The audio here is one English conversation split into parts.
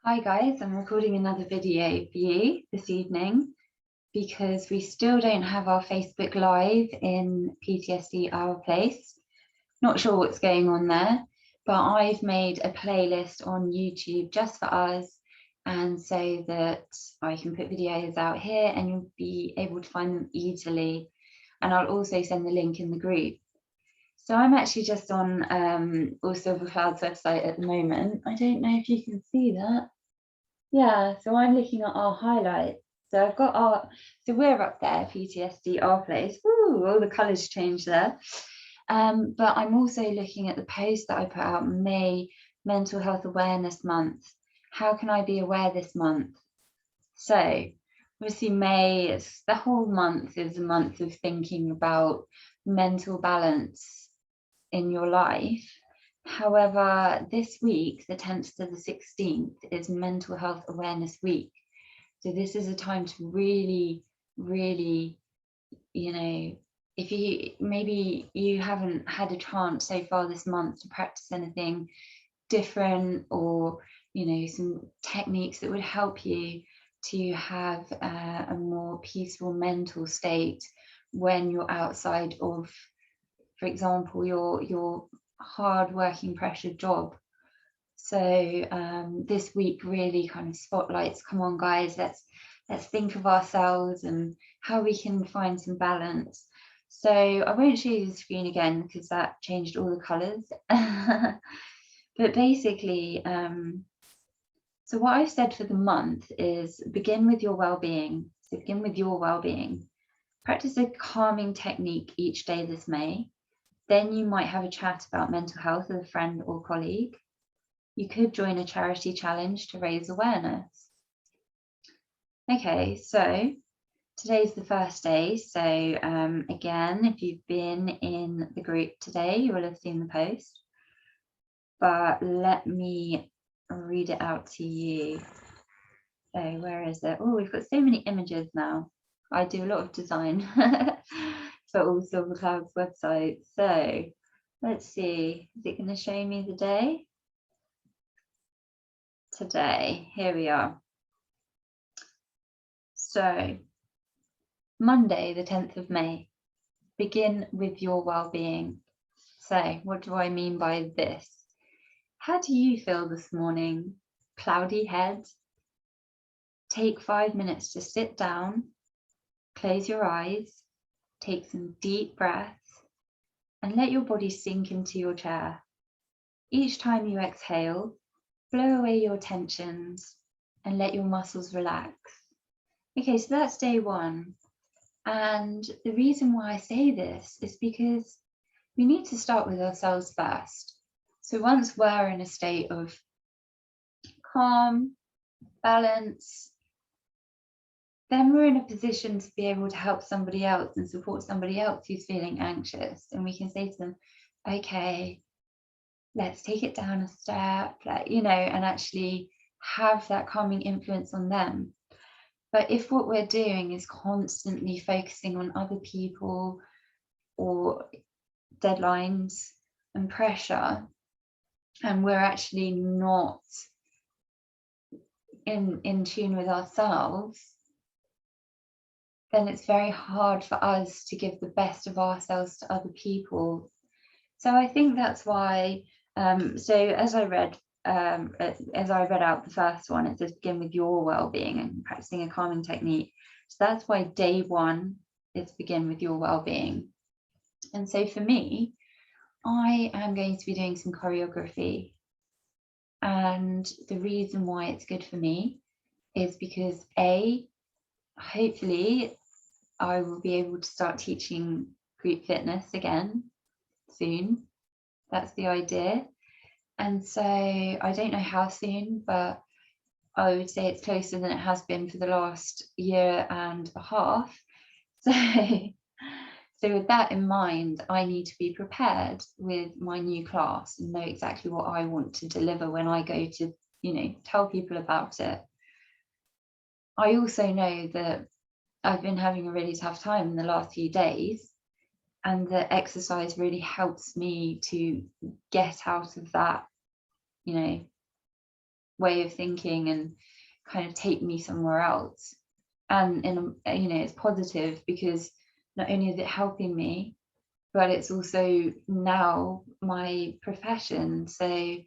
Hi guys, I'm recording another video for you this evening because we still don't have our Facebook Live in PTSD Our Place. Not sure what's going on there, but I've made a playlist on YouTube just for us, and so that I can put videos out here and you'll be able to find them easily. And I'll also send the link in the group. So I'm actually just on All Silver Cloud's website at the moment. I don't know if you can see that. Yeah, so I'm looking at our highlights. So I've got so we're up there, PTSD, our place. Ooh, all the colours changed there. But I'm also looking at the post that I put out, May Mental Health Awareness Month. How can I be aware this month? So obviously May, the whole month is a month of thinking about mental balance in your life. However, this week, the 10th to the 16th, is Mental Health Awareness Week. So this is a time to really, if maybe you haven't had a chance so far this month to practice anything different, or, some techniques that would help you to have a more peaceful mental state when you're outside of, for example, your hard working pressured job. So this week really kind of spotlights, come on guys, let's think of ourselves and how we can find some balance. So I won't show you the screen again because that changed all the colors. But basically, so what I've said for the month is begin with your well-being. So begin with your well-being. Practice a calming technique each day this May. Then you might have a chat about mental health with a friend or colleague. You could join a charity challenge to raise awareness. Okay, so today's the first day. So again, if you've been in the group today, you will have seen the post. But let me read it out to you. So where is it? Oh, we've got so many images now. I do a lot of design for All Silver Cloud's website. So let's see, is it going to show me the day? Today, here we are. So Monday, the 10th of May, begin with your well-being. So what do I mean by this? How do you feel this morning? Cloudy head? Take 5 minutes to sit down, close your eyes, take some deep breaths, and let your body sink into your chair. Each time you exhale, blow away your tensions and let your muscles relax. Okay, so that's day one. And the reason why I say this is because we need to start with ourselves first. So once we're in a state of calm, balance, then we're in a position to be able to help somebody else and support somebody else who's feeling anxious. And we can say to them, okay, let's take it down a step, and actually have that calming influence on them. But if what we're doing is constantly focusing on other people or deadlines and pressure, and we're actually not in tune with ourselves, then it's very hard for us to give the best of ourselves to other people. So I think that's why, so as I read out the first one, it says begin with your well-being and practicing a calming technique. So that's why day one is begin with your well-being. And so for me, I am going to be doing some choreography. And the reason why it's good for me is because hopefully I will be able to start teaching group fitness again soon. That's the idea. And so I don't know how soon, but I would say it's closer than it has been for the last year and a half. So with that in mind, I need to be prepared with my new class and know exactly what I want to deliver when I go to, tell people about it. I also know that I've been having a really tough time in the last few days, and the exercise really helps me to get out of that, way of thinking and kind of take me somewhere else. And it's positive because not only is it helping me, but it's also now my profession. So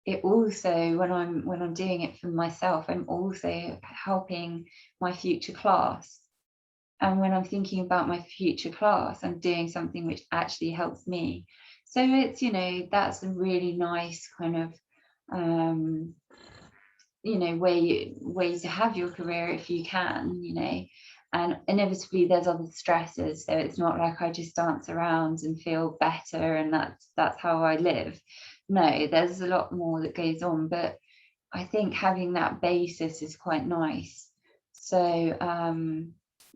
it also, when I'm doing it for myself, I'm also helping my future class. And when I'm thinking about my future class, I'm doing something which actually helps me. So it's, that's a really nice kind of way to have your career if you can, and inevitably there's other stresses. So it's not like I just dance around and feel better and that's how I live. No, there's a lot more that goes on, but I think having that basis is quite nice. So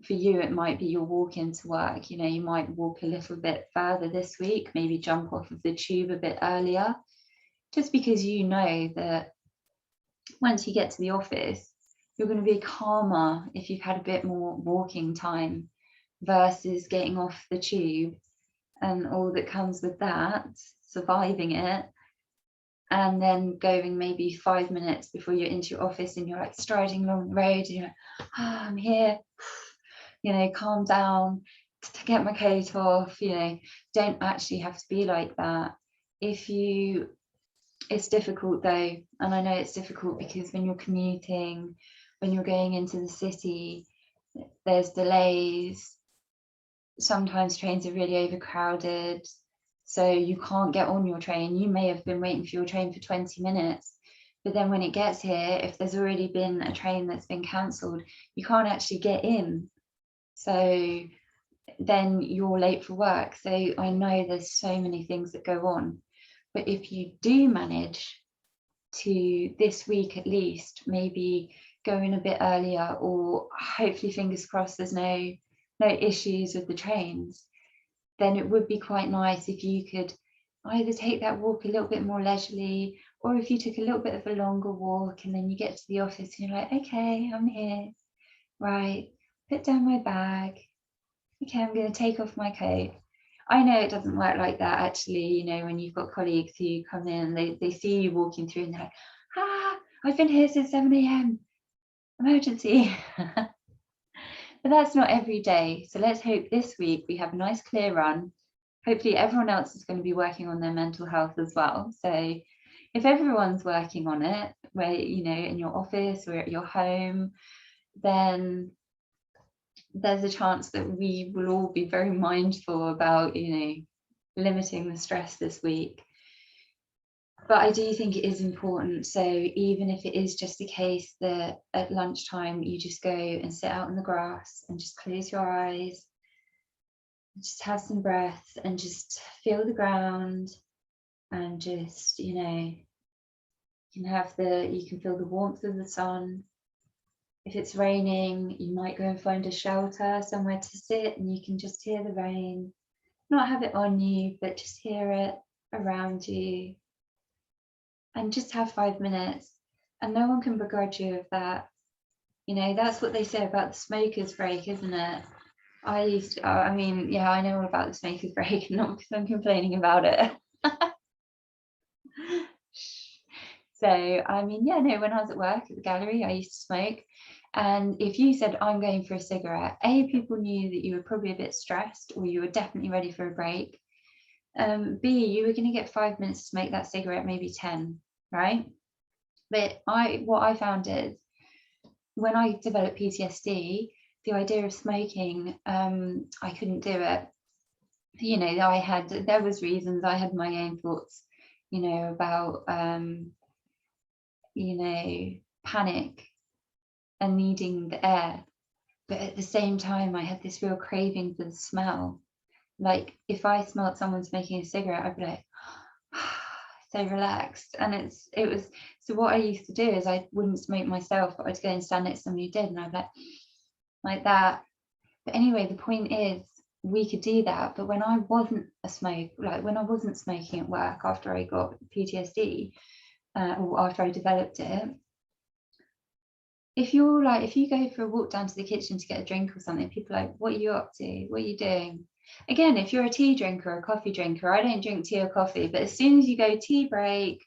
for you, it might be your walk into work. You might walk a little bit further this week, maybe jump off of the tube a bit earlier, just because you know that once you get to the office, you're going to be calmer if you've had a bit more walking time versus getting off the tube and all that comes with that, surviving it, and then going maybe 5 minutes before you're into your office and you're like striding along the road and you're like, I'm here, calm down, to get my coat off, don't actually have to be like that. It's difficult though, and I know it's difficult because when you're commuting, when you're going into the city, there's delays. Sometimes trains are really overcrowded, so you can't get on your train. You may have been waiting for your train for 20 minutes, but then when it gets here, if there's already been a train that's been cancelled, you can't actually get in. So then you're late for work. So I know there's so many things that go on. But if you do manage to, this week at least, maybe go in a bit earlier, or hopefully, fingers crossed, there's no issues with the trains, then it would be quite nice if you could either take that walk a little bit more leisurely, or if you took a little bit of a longer walk and then you get to the office and you're like, okay, I'm here, right, put down my bag, okay, I'm going to take off my coat. I know it doesn't work like that actually, when you've got colleagues who come in, they see you walking through and they're like, I've been here since 7 a.m, emergency. But that's not every day. So let's hope this week we have a nice clear run. Hopefully everyone else is going to be working on their mental health as well. So if everyone's working on it, where, in your office or at your home, then there's a chance that we will all be very mindful about, limiting the stress this week. But I do think it is important. So even if it is just a case that at lunchtime you just go and sit out in the grass and just close your eyes, just have some breath and just feel the ground, and just, you can feel the warmth of the sun. If it's raining, you might go and find a shelter somewhere to sit and you can just hear the rain, not have it on you, but just hear it around you, and just have 5 minutes. And no one can begrudge you of that. That's what they say about the smoker's break, isn't it? I know all about the smoker's break, not because I'm complaining about it. So, when I was at work at the gallery, I used to smoke. And if you said, I'm going for a cigarette, A, people knew that you were probably a bit stressed or you were definitely ready for a break. B, you were going to get 5 minutes to smoke that cigarette, maybe 10, right? But what I found is when I developed PTSD, the idea of smoking, I couldn't do it. There was reasons. I had my own thoughts, about, panic and needing the air. But at the same time, I had this real craving for the smell. Like if I smelled someone smoking a cigarette, I'd be like, so relaxed. And so what I used to do is I wouldn't smoke myself, but I'd go and stand next to somebody who did, and I'd be like that. But anyway, the point is we could do that. But when I wasn't when I wasn't smoking at work after I got PTSD, or after I developed it, if you go for a walk down to the kitchen to get a drink or something, people are like, what are you up to? What are you doing? Again, if you're a tea drinker or a coffee drinker, I don't drink tea or coffee, but as soon as you go tea break,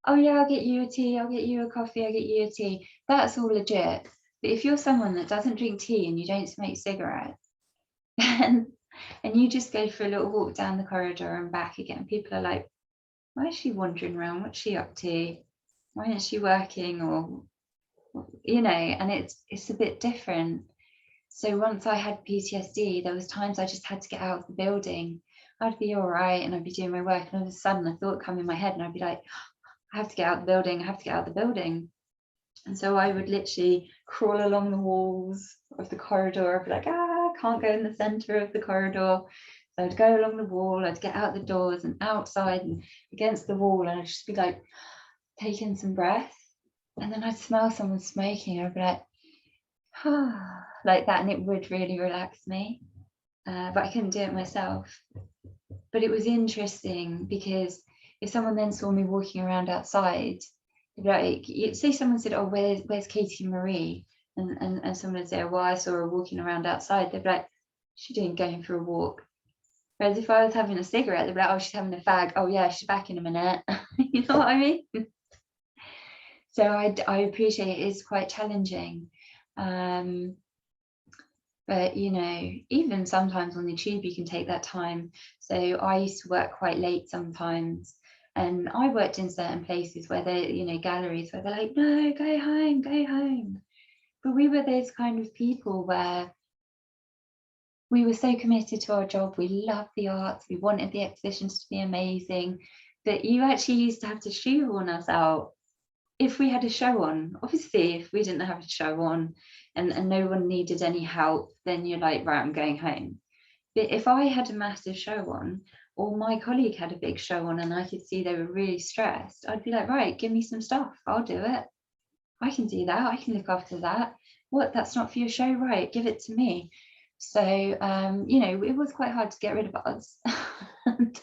oh yeah, I'll get you a tea, I'll get you a coffee, I'll get you a tea. That's all legit. But if you're someone that doesn't drink tea and you don't smoke cigarettes, and you just go for a little walk down the corridor and back again, people are like, why is she wandering around? What's she up to? Why isn't she working? Or, you know, and it's a bit different. So once I had PTSD, there was times I just had to get out of the building. I'd be all right and I'd be doing my work, and all of a sudden a thought come in my head and I'd be like, I have to get out of the building, I have to get out of the building. And so I would literally crawl along the walls of the corridor. I'd be like, I can't go in the center of the corridor. So I'd go along the wall, I'd get out the doors and outside and against the wall, and I'd just be like taking some breath. And then I'd smell someone smoking. I'd be like, ah, like that, and it would really relax me. But I couldn't do it myself. But it was interesting because if someone then saw me walking around outside, like, say someone said, oh, where's Katie Marie? And someone would say, oh, well, I saw her walking around outside. They'd be like, she's going for a walk. Whereas if I was having a cigarette, they'd be like, oh, she's having a fag. Oh yeah, she's back in a minute. You know what I mean? So I appreciate it is quite challenging. But, you know, even sometimes on the tube, you can take that time. So I used to work quite late sometimes. And I worked in certain places where they, you know, galleries where they're like, no, go home, go home. But we were those kind of people where we were so committed to our job. We loved the arts. We wanted the exhibitions to be amazing. That you actually used to have to shoehorn us out. If we had a show on, obviously, if we didn't have a show on and no one needed any help, then you're like, right, I'm going home. But if I had a massive show on, or my colleague had a big show on and I could see they were really stressed, I'd be like, right, give me some stuff. I'll do it. I can do that. I can look after that. What, that's not for your show? Right, give it to me. So, you know, it was quite hard to get rid of us. And,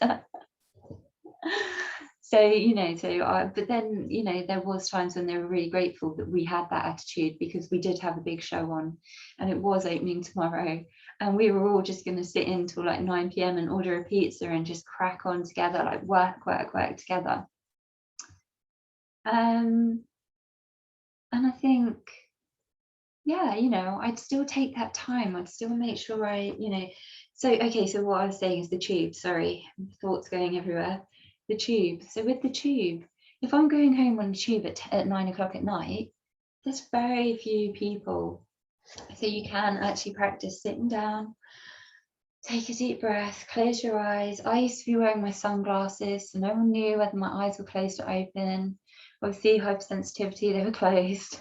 so, you know, but then, you know, there was times when they were really grateful that we had that attitude, because we did have a big show on and it was opening tomorrow, and we were all just going to sit in till like 9 p.m. and order a pizza and just crack on together, like work together. And I think, yeah, you know, I'd still take that time. I'd still make sure I, you know, so, okay, so what I was saying is the tube, sorry, thoughts going everywhere. The tube. So with the tube, if I'm going home on the tube at 9 o'clock at night, there's very few people. So you can actually practice sitting down, take a deep breath, close your eyes. I used to be wearing my sunglasses, so no one knew whether my eyes were closed or open. Obviously, hypersensitivity, they were closed.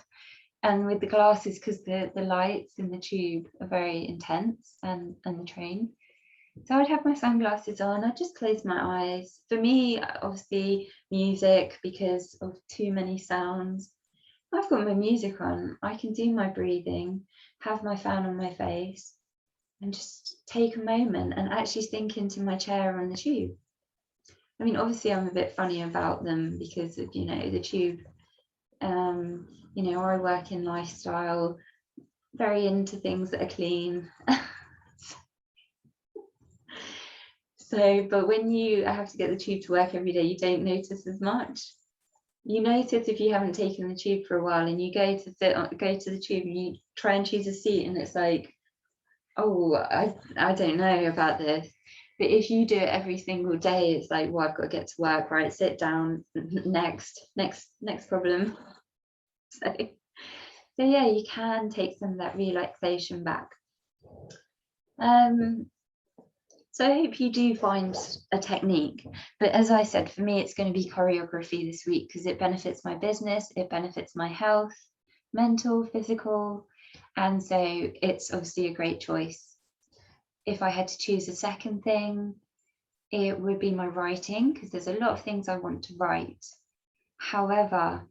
And with the glasses, because the lights in the tube are very intense, and the train. So I'd have my sunglasses on, I'd just close my eyes. For me, obviously, music, because of too many sounds. I've got my music on, I can do my breathing, have my fan on my face, and just take a moment and actually sink into my chair on the tube. I mean, obviously, I'm a bit funny about them because of, you know, the tube. You know, I work in lifestyle, very into things that are clean. So, but when you have to get the tube to work every day, you don't notice as much. You notice if you haven't taken the tube for a while and you go to the tube and you try and choose a seat and it's like, oh, I don't know about this. But if you do it every single day, it's like, well, I've got to get to work, right? Sit down, next problem. So yeah, you can take some of that relaxation back. So I hope you do find a technique. But as I said, for me, it's going to be choreography this week because it benefits my business, it benefits my health, mental, physical. And so it's obviously a great choice. If I had to choose a second thing, it would be my writing, because there's a lot of things I want to write. However,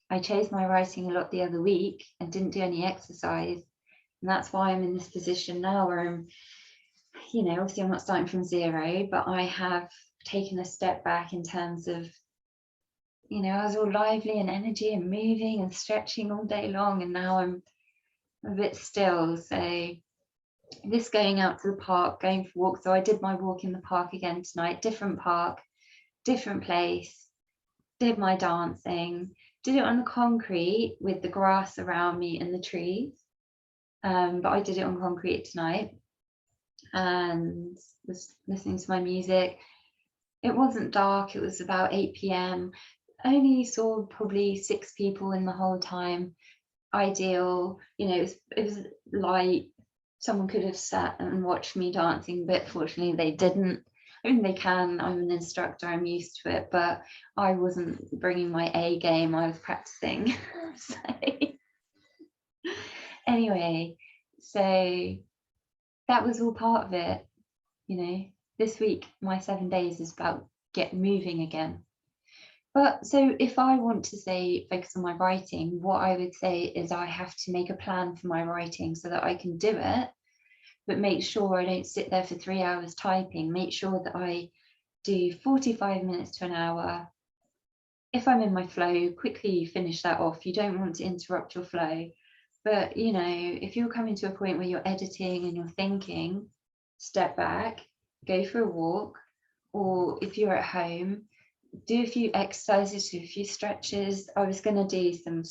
I chose my writing a lot the other week and didn't do any exercise. And that's why I'm in this position now where I'm, you know, obviously I'm not starting from zero, but I have taken a step back in terms of, you know, I was all lively and energy and moving and stretching all day long, and now I'm a bit still. So this going out to the park, going for walks. So I did my walk in the park again tonight, different park, different place. did my dancing, did it on the concrete with the grass around me and the trees. But I did it on concrete tonight and was listening to my music. It wasn't dark, it was about 8 p.m. Only saw probably 6 people in the whole time. Ideal, it was light. Someone could have sat and watched me dancing, but fortunately they didn't. I mean, they can, I'm an instructor, I'm used to it, but I wasn't bringing my A game, I was practicing. So anyway, so that was all part of it. This week my 7 days is about get moving again. But so if I want to say focus on my writing, what I would say is I have to make a plan for my writing so that I can do it, but make sure I don't sit there for 3 hours typing. Make sure that I do 45 minutes to an hour. If I'm in my flow, quickly finish that off. You don't want to interrupt your flow. But if you're coming to a point where you're editing and you're thinking, step back, go for a walk, or if you're at home, do a few exercises, do a few stretches. I was going to do some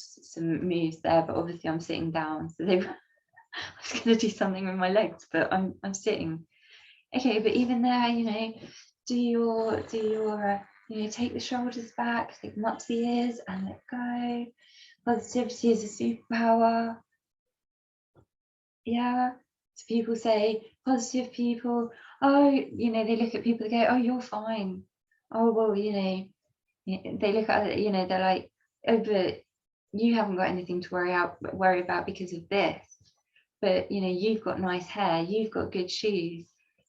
moves there, but obviously I'm sitting down, so I was going to do something with my legs, but I'm sitting. Okay, but even there, do your take the shoulders back, take them up to the ears, and let go. Positivity is a superpower. Yeah. So people say, positive people, oh, they look at people, they go, oh, you're fine. Oh, well, they look at it, they're like, oh, but you haven't got anything to worry about because of this. But you've got nice hair, you've got good shoes,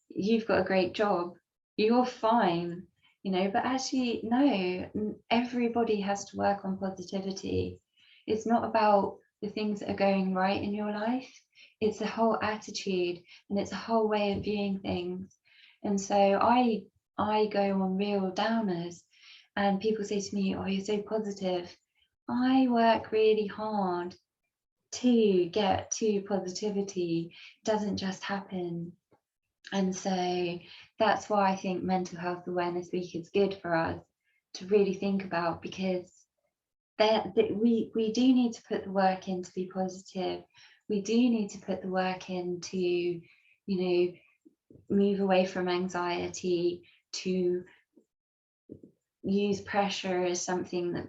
you've got a great job, you're fine. But actually, no, everybody has to work on positivity. It's not about the things that are going right in your life. It's a whole attitude, and it's a whole way of viewing things. And so I go on real downers, and people say to me, oh, you're so positive. I work really hard to get to positivity. It doesn't just happen. And so that's why I think Mental Health Awareness Week is good for us to really think about, because we do need to put the work in to be positive. We do need to put the work in to, move away from anxiety, to use pressure as something that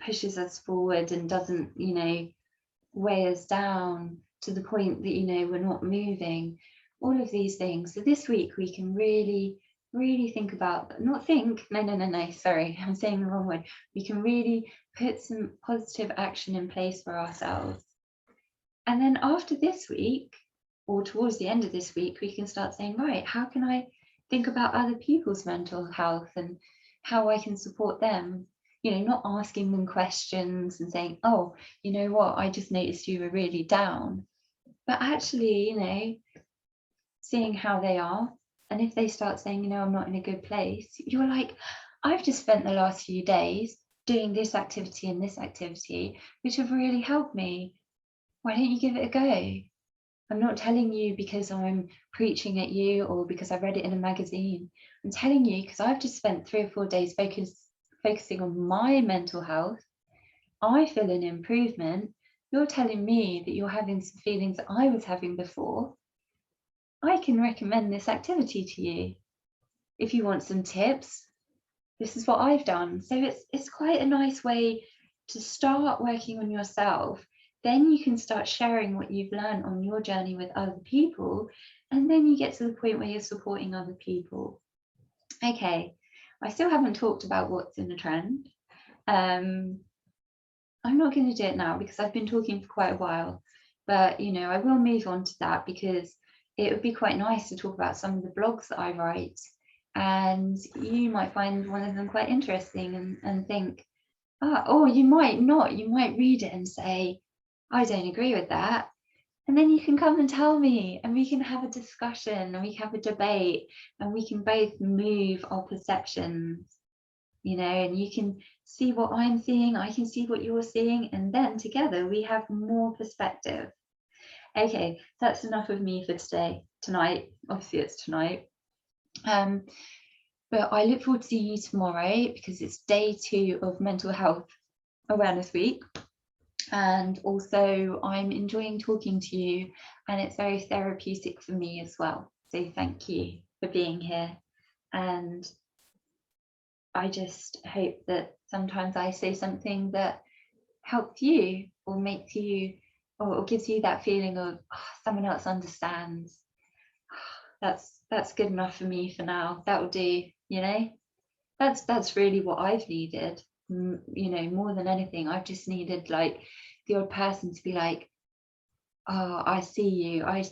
pushes us forward and doesn't, weigh us down to the point that, we're not moving. All of these things. So this week we can really think about, no, sorry, I'm saying the wrong word. We can really put some positive action in place for ourselves. And then after this week, or towards the end of this week, we can start saying, right, how can I think about other people's mental health and how I can support them? Not asking them questions and saying, oh, you know what, I just noticed you were really down. But actually, seeing how they are. And if they start saying, I'm not in a good place, you're like, I've just spent the last few days doing this activity and this activity, which have really helped me. Why don't you give it a go? I'm not telling you because I'm preaching at you or because I read it in a magazine. I'm telling you because I've just spent 3 or 4 days focusing on my mental health. I feel an improvement. You're telling me that you're having some feelings that I was having before. I can recommend this activity to you. If you want some tips, this is what I've done. So it's quite a nice way to start working on yourself. Then you can start sharing what you've learned on your journey with other people. And then you get to the point where you're supporting other people. Okay, I still haven't talked about what's in the trend. I'm not going to do it now because I've been talking for quite a while. But, I will move on to that because it would be quite nice to talk about some of the blogs that I write. And you might find one of them quite interesting and think, or you might not. You might read it and say, I don't agree with that. And then you can come and tell me, and we can have a discussion, and we can have a debate, and we can both move our perceptions, and you can see what I'm seeing, I can see what you're seeing, and then together we have more perspective. Okay, that's enough of me for tonight. Obviously it's tonight. But I look forward to seeing you tomorrow because it's day 2 of Mental Health Awareness Week. And also I'm enjoying talking to you, and it's very therapeutic for me as well. So thank you for being here. And I just hope that sometimes I say something that helps you or makes you or gives you that feeling of someone else understands. That's good enough for me for now. That will do, you know. That's really what I've needed. You know, more than anything, I've just needed like the odd person to be like, oh, I see you, I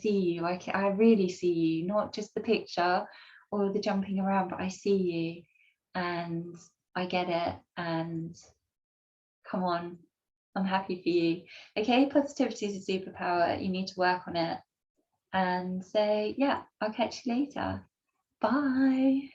really see you, not just the picture or the jumping around, but I see you and I get it, and come on, I'm happy for you. Okay, positivity is a superpower, you need to work on it. And so yeah, I'll catch you later. Bye.